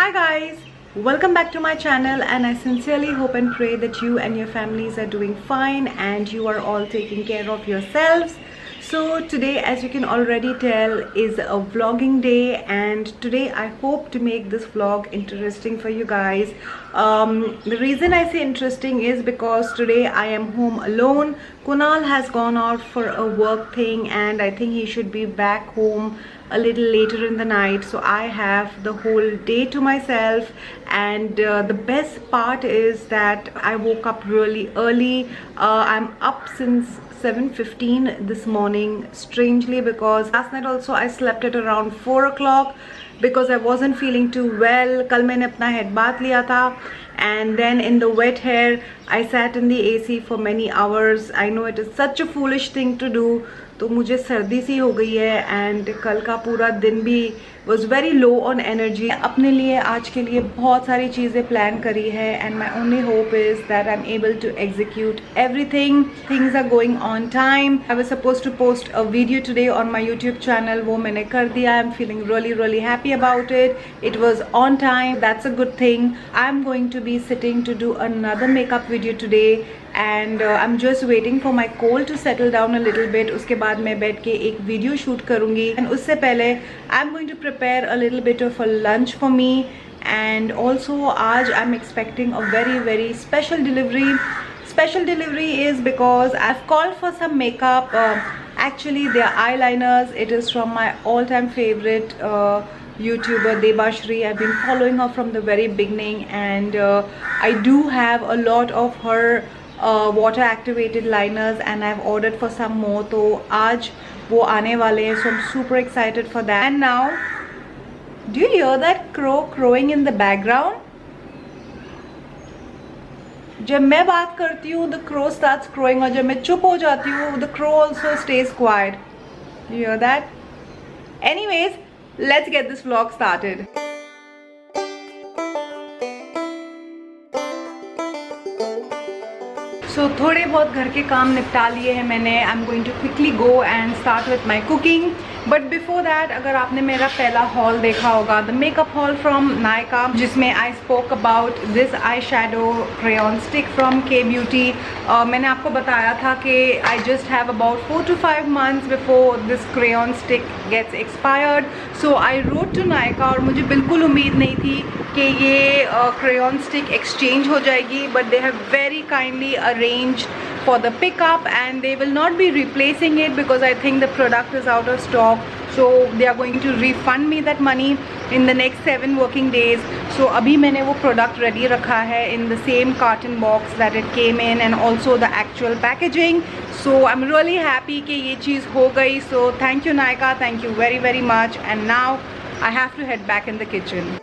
Hi guys, welcome back to my channel and I sincerely hope and pray that you and your families are doing fine and you are all taking care of yourselves. So today, as you can already tell, is a vlogging day, and today I hope to make this vlog interesting for you guys. The reason I say interesting is because today I am home alone. Kunal has gone out for a work thing and I think he should be back home a little later in the night, so I have the whole day to myself. And the best part is that I woke up really early. I'm up since 7:15 this morning, strangely, because last night also I slept at around 4 o'clock because I wasn't feeling too well. कल मैंने अपना head bath लिया था, and then in the wet hair I sat in the AC for many hours. I know it is such a foolish thing to do, तो मुझे सर्दी सी हो गई है and कल का पूरा दिन भी was very low on energy. अपने लिए आज के लिए बहुत सारी चीज़ें प्लान करी है and my only hope is that I'm able to execute everything. Things are going on time. I was supposed to post a video today on my YouTube channel, वो मैंने कर दिया. I'm feeling really happy about it. It was on time. That's a good thing. I'm going to be sitting to do another makeup video today and I'm just waiting for my cold to settle down a little bit. उसके बाद मैं बैठ के एक video shoot करूँगी and उससे पहले I'm going to prepare a little bit of a lunch for me. And also आज I'm expecting a very special delivery. Special delivery is because I've called for some makeup. Actually they are eyeliners. It is from my all-time favorite YouTuber Debashri. I've been following her from the very beginning and I do have a lot of her water activated liners and I've ordered for some more, तो आज वो आने वाले हैं, so I'm super excited for that. And now, do you hear that crow crowing in the background? जब मैं बात करती हूँ the crow starts crowing, और जब मैं चुप हो जाती हूँ the crow also stays quiet. You hear that? Anyways, let's get this vlog started. So थोड़े बहुत घर के काम निपटा लिए हैं मैंने. I'm going to quickly go and start with my cooking. But before that, अगर आपने मेरा पहला haul देखा होगा, the makeup haul from Nykaa, जिसमें I spoke about this eyeshadow crayon stick from K Beauty. मैंने आपको बताया था कि I just have about 4 to 5 months before this crayon stick gets expired. So I wrote to Nykaa और मुझे बिल्कुल उम्मीद नहीं थी कि ये crayon stick exchange हो जाएगी, but they have very kindly arranged for the pickup and they will not be replacing it because I think the product is out of stock. So they are going to refund me that money in the next 7 working days. So अभी मैंने वो product ready रखा है in the same carton box that it came in and also the actual packaging. So I'm really happy कि ये चीज़ हो गई. So thank you Nykaa, thank you very much. And now I have to head back in the kitchen.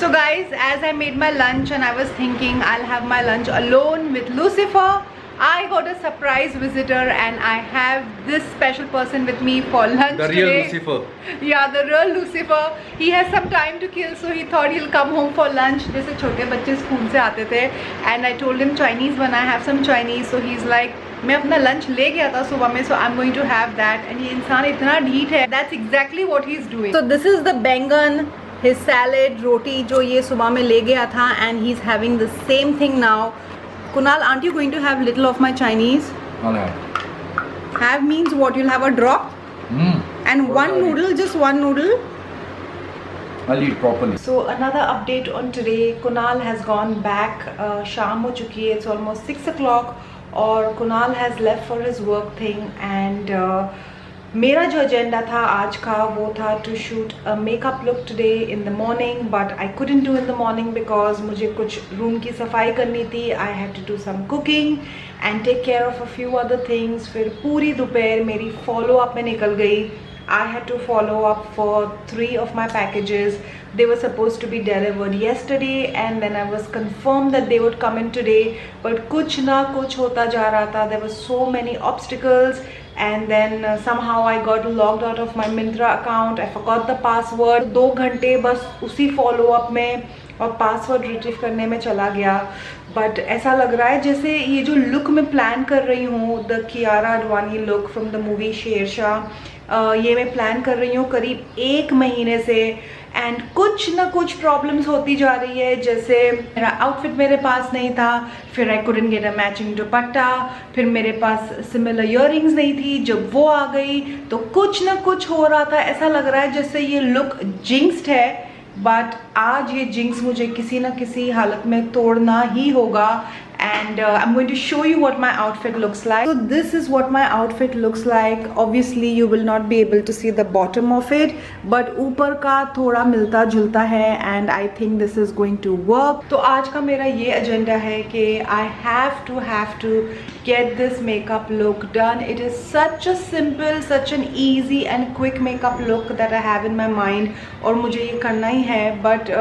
So guys, as I made my lunch and I was thinking I'll have my lunch alone with Lucifer, I got a surprise visitor and I have this special person with me for lunch today. The real Lucifer. Yeah, the real Lucifer. He has some time to kill, so he thought he'll come home for lunch. जैसे छोटे बच्चे school से आते थे and I told him Chinese when I have some Chinese, so he's like मैं अपना lunch ले गया था सुबह में, so I'm going to have that. And ये इंसान इतना ढीठ है. That's exactly what he's doing. So this is the बैंगन, his salad, roti जो ये सुबह में ले गया था, and he's having the same thing now. Kunal, aren't you going to have little of my Chinese? I'll have. Have means what? You'll have a drop? And What one noodle, just one noodle? I'll eat properly. So another update on today. Kunal has gone back. शाम हो चुकी है. It's almost 6 o'clock. और Kunal has left for his work thing and मेरा जो agenda था आज का वो था to shoot a makeup look today in the morning, but I couldn't do in the morning because मुझे कुछ रूम की सफाई करनी थी. I had to do some cooking and take care of a few other things. फिर पूरी दोपहर मेरी फॉलो अप में निकल गई. I had to follow up for 3 of my packages. They were supposed to be delivered yesterday and then I was confirmed that they would come in today, but kuch na kuch hota ja raha tha. There were so many obstacles and then somehow I got logged out of my Myntra account. I forgot the password. 2 घंटे बस उसी follow up में और password retrieve करने में चला गया. But ऐसा लग रहा है जैसे ये जो लुक मैं प्लान कर रही हूँ, the Kiara Advani look from the movie Shershaah, ये मैं प्लान कर रही हूँ करीब 1 महीने से एंड कुछ ना कुछ प्रॉब्लम्स होती जा रही है. जैसे मेरा आउटफिट मेरे पास नहीं था, फिर I couldn't get a matching दुपट्टा, फिर मेरे पास सिमिलर इयररिंग्स नहीं थी. जब वो आ गई तो कुछ ना कुछ हो रहा था. ऐसा लग रहा है जैसे ये लुक जिंक्स्ड है, बट आज ये जिंक्स मुझे किसी ना किसी हालत में तोड़ना ही होगा. And I'm going to show you what my outfit looks like. So this is what my outfit looks like. Obviously you will not be able to see the bottom of it, but ऊपर का थोड़ा मिलता जुलता है and I think this is going to work. तो आज का मेरा ये एजेंडा है कि I have to get this makeup look done. It is such a simple, such an easy and quick makeup look that I have in my mind और मुझे ये करना ही है. But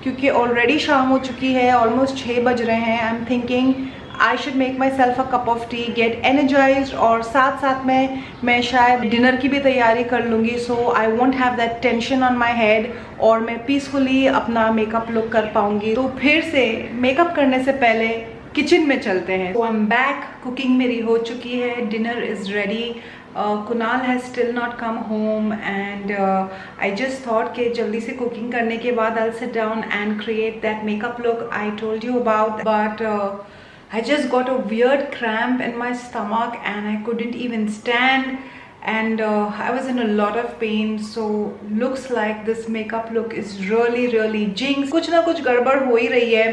क्योंकि ऑलरेडी शाम हो चुकी है, ऑलमोस्ट 6 बज रहे हैं, I am thinking I should make myself a cup of tea, get energized और साथ साथ में मैं शायद डिनर की भी तैयारी कर लूँगी. So I won't have that tension on my head और मैं पीसफुली अपना मेकअप लुक कर पाऊँगी. तो फिर से मेकअप करने से पहले किचन में चलते हैं. तो आई एम बैक, कुकिंग मेरी हो चुकी है, dinner is ready. Kunal has still not come home and I just thought कि जल्दी से cooking करने के बाद I'll sit down and create that makeup look I told you about. But I just got a weird cramp in my stomach and I couldn't even stand and I was in a lot of pain. So looks like this makeup look is really jinx. कुछ ना कुछ गड़बड़ हो ही रही है.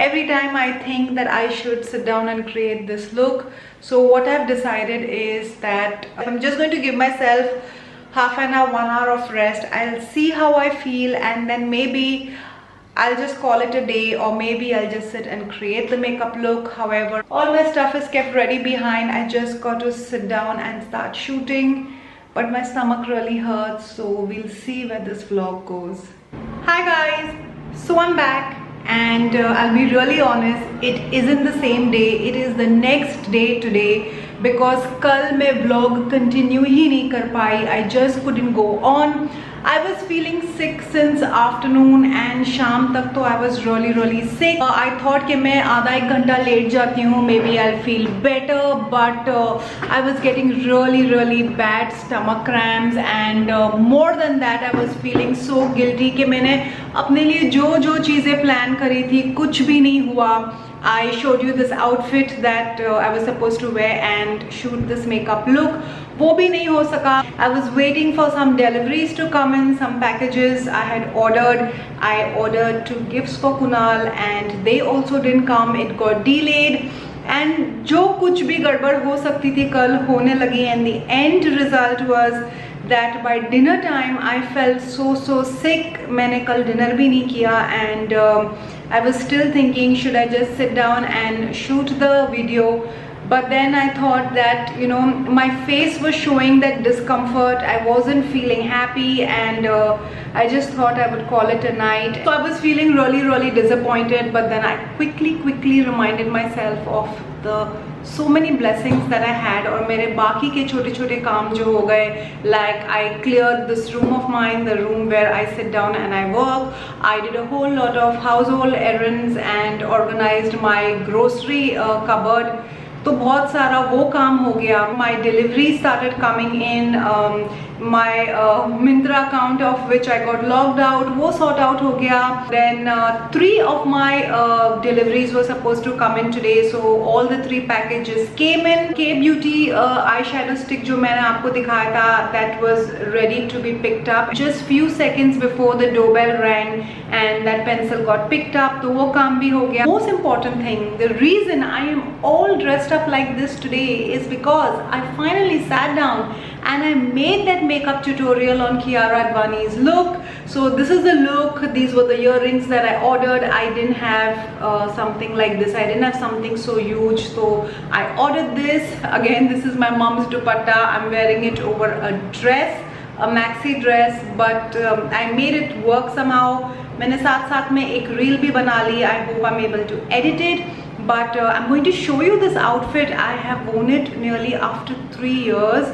Every time I think that I should sit down and create this look. So what I've decided is that I'm just going to give myself half an hour, 1 hour of rest. I'll see how I feel and then maybe I'll just call it a day or maybe I'll just sit and create the makeup look. However, all my stuff is kept ready behind. I just got to sit down and start shooting. But my stomach really hurts, so we'll see where this vlog goes. Hi guys! So I'm back. And I'll be really honest, it isn't the same day, it is the next day today because कल मैं vlog continue ही नहीं कर पाई. I just couldn't go on. I was feeling sick since afternoon and शाम तक तो I was really sick. I thought कि मैं आधा 1 घंटा लेट जाती हूँ, maybe I'll feel better, but I was getting really bad stomach cramps and more than that I was feeling so guilty कि मैंने अपने लिए जो चीज़ें प्लान करी थी कुछ भी नहीं हुआ. I showed you this outfit that I was supposed to wear and shoot this makeup look. वो भी नहीं हो सका. I was waiting for some deliveries to come in, some packages I had ordered. I ordered 2 gifts for Kunal and they also didn't come. It got delayed. And जो कुछ भी गड़बड़ हो सकती थी कल होने लगी and the end result was that by dinner time I felt so sick. मैंने कल dinner भी नहीं किया and I was still thinking should I just sit down and shoot the video. But then I thought that, you know, my face was showing that discomfort. I wasn't feeling happy and I just thought I would call it a night. So I was feeling really disappointed, but then I quickly reminded myself of the so many blessings that I had और मेरे बाकी के छोटे काम जो हो गए, like I cleared this room of mine, the room where I sit down and I work. I did a whole lot of household errands and organized my grocery cupboard. तो बहुत सारा वो काम हो गया. My delivery started coming in. My Myntra account of which I got logged out, वो sort out हो गया. Then 3 of my deliveries were supposed to come in today, so all the 3 packages came in. K Beauty eyeshadow stick जो मैंने आपको दिखाया था, that was ready to be picked up. Just few seconds before the doorbell rang and that pencil got picked up, तो वो काम भी हो गया. Most important thing, the reason I am all dressed up like this today is because I finally sat down and I made that makeup tutorial on Kiara Advani's look. So this is the look. These were the earrings that I ordered. I didn't have something like this. I didn't have something so huge, so I ordered this. Again, this is my mom's dupatta. I'm wearing it over a dress. Maxi dress, but I made it work somehow. मैंने साथ साथ में एक reel भी बना ली. I hope I am able to edit it, but I'm going to show you this outfit. I have worn it nearly after 3 years,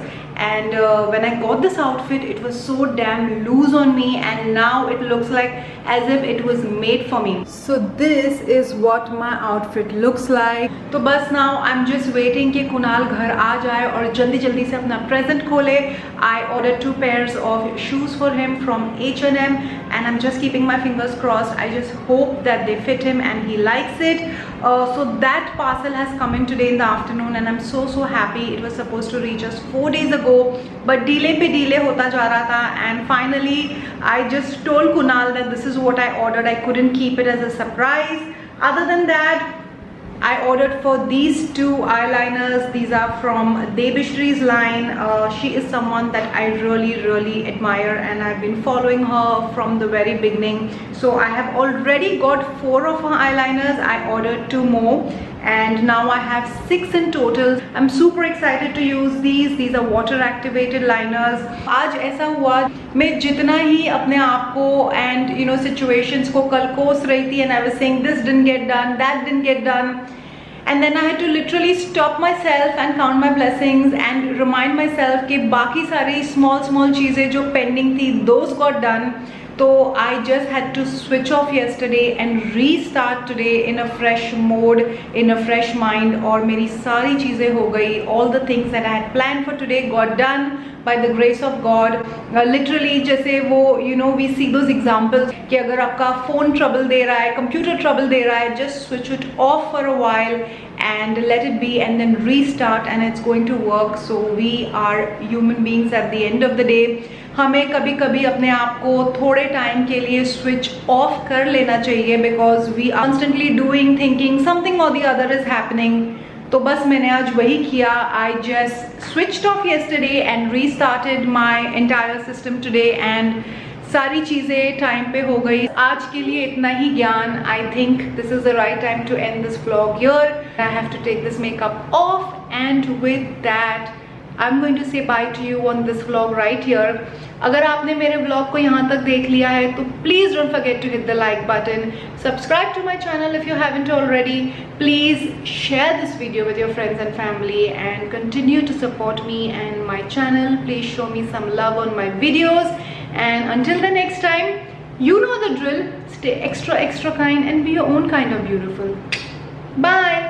and when I got this outfit it was so damn loose on me, and now it looks like as if it was made for me. So this is what my outfit looks like. तो बस now I'm just waiting कि कुणाल घर आ जाए और जल्दी जल्दी से अपना present खोले. I ordered 2 pairs of shoes for him from H&M, and I'm just keeping my fingers crossed. I just hope that they fit him and he likes it. So that parcel has come in today in the afternoon, and I'm so happy. It was supposed to reach us 4 days ago, but delay पे delay होता जा रहा था, and finally I just told Kunal that this is what I ordered. I couldn't keep it as a surprise. Other than that, I ordered for these 2 eyeliners. These are from Debishree's line. She is someone that I really admire, and I've been following her from the very beginning. So I have already got 4 of her eyeliners. I ordered 2 more, and now I have 6 in total. I'm super excited to use these. These are water activated liners. आज ऐसा हुआ, मैं जितना ही अपने आप को and you know situations को कल कोस रही थी, and I was saying this didn't get done, that didn't get done, and then I had to literally stop myself and count my blessings and remind myself कि बाकी सारी small चीज़ें जो pending थी those got done. So I just had to switch off yesterday and restart today in a fresh mode, in a fresh mind, और मेरी सारी चीज़ें हो गई. All the things that I had planned for today got done by the grace of God. Literally जैसे वो you know we see those examples कि अगर आपका phone trouble दे रहा है, computer trouble दे रहा है, just switch it off for a while and let it be, and then restart, and it's going to work. So we are human beings at the end of the day. हमें कभी कभी अपने आप को थोड़े time के लिए switch off कर लेना चाहिए, because we are constantly doing thinking something और द अदर इज हैपनिंग. तो बस मैंने आज वही किया. I just switched off yesterday and restarted my entire system today, and सारी चीज़ें टाइम पे हो गई. आज के लिए इतना ही ज्ञान. I think this is the right time to end this vlog here. I have to take this makeup off, and with that I'm going to say bye to you on this vlog right here. अगर आपने मेरे vlog को यहाँ तक देख लिया है तो please don't forget to hit the like button. Subscribe to my channel if you haven't already. Please share this video with your friends and family, and continue to support me and my channel. Please show me some love on my videos, and until the next time, you know the drill. Stay extra kind and be your own kind of beautiful. Bye.